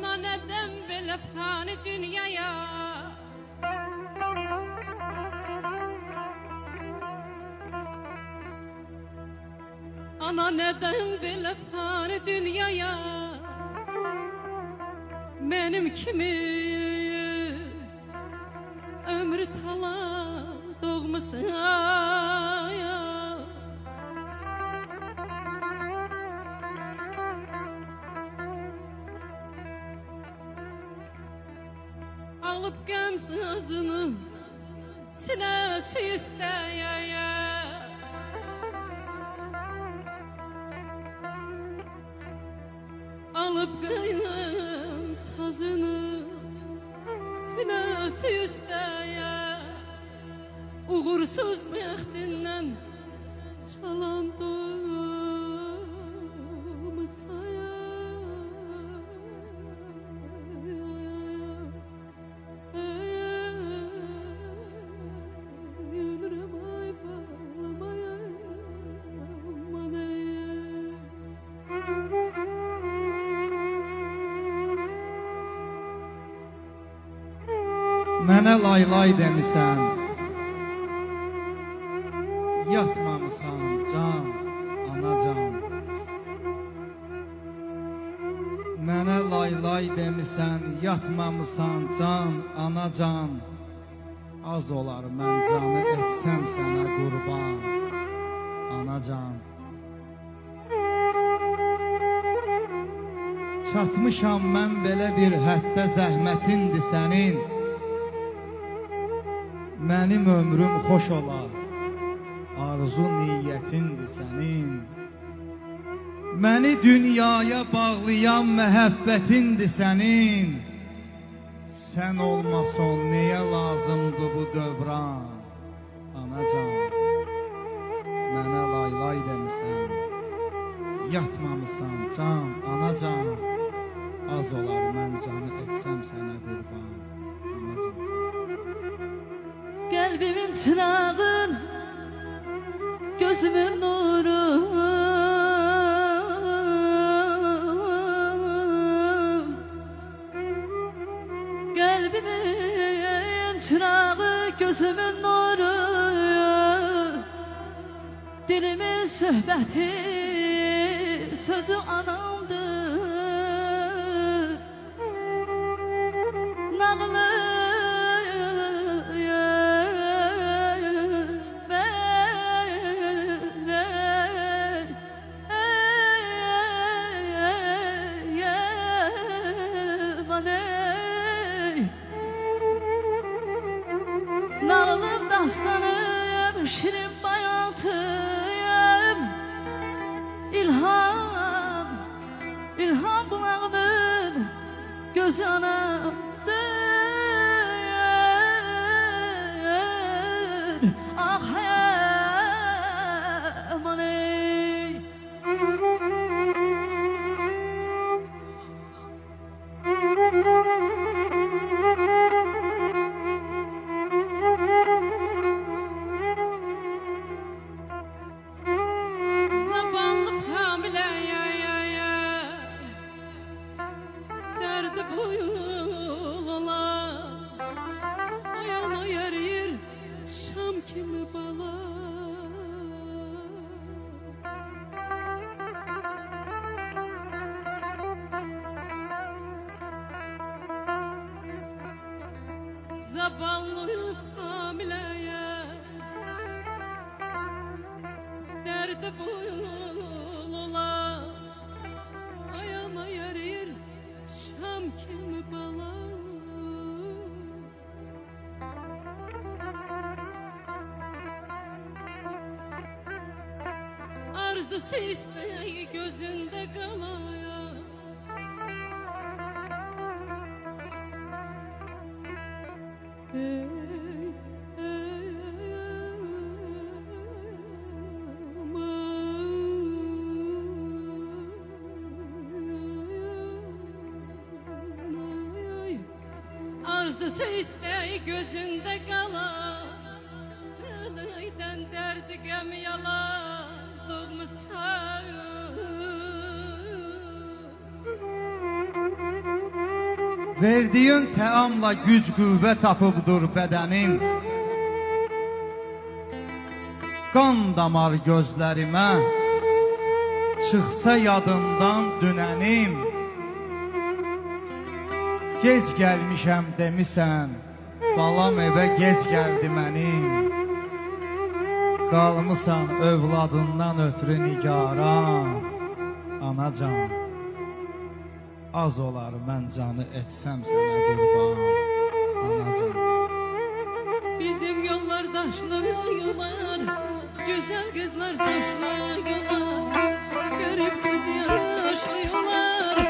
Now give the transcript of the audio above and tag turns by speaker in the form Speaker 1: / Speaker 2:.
Speaker 1: Ana neden böyle fani dünyaya? Ana neden böyle fani dünyaya? Benim kimi ömrü talan doğmuşsun ya. Alıp gamsızını sinesi isteye. Alıp gamsızını sinesi isteye. Uğursuz bəxtindən çalandım saya. Yürürəm ay bağlamaya manaya.
Speaker 2: Mənə lay lay demisən, yatmamısan can, anacan. Mənə lay lay demisən, yatmamısan can, anacan. Az olar mən canı etsəm sənə qurban, anacan. Çatmışam mən belə bir həddə, zəhmətindir sənin. Mənim ömrüm xoş olar, arzu niyyətindir sənin. Məni dünyaya bağlayan məhəbbətindir sənin. Sən olmasan nəyə lazımdır bu dövran, anacan. Mənə lay lay demisən, yatmamısan can, anacan. Az olar mən canı etsəm sənə qurban, anacan.
Speaker 1: Kalbimin çırağın, gözümün nuru. Kalbimin çırağı, gözümün nuru. Dilimin söhbəti, sözü anamdır. Nağlı nağlım dastanım, şirin bayatım. İlham, ilham bulağının göz anamdır. Ah aman ey. Ayağına yer yer şam kimi bala. Zavallı hamileye derdi boyunula. Ayağına yer yer şam kimi bala. Arzusu isteği gözünde kalaya. Ey, ey, arzusu isteği gözünde kalan. Neyden derdi gem yalan doğmuşsan.
Speaker 2: Verdiyin təamla güc qüvvə tapıbdır bədənim. Qan damar gözlərimə çıxsa yadından dünənim. Gec gəlmişəm demisən, balam evə gec gəldi mənim. Qalmısan övladından ötürü nigaran, anacan. Az olar mən canı etsəm sənə qurban, anacan.
Speaker 1: Bizim yollar daşlı yollar, güzel kızlar saçlı yollar, garip göz yaşlı yollar.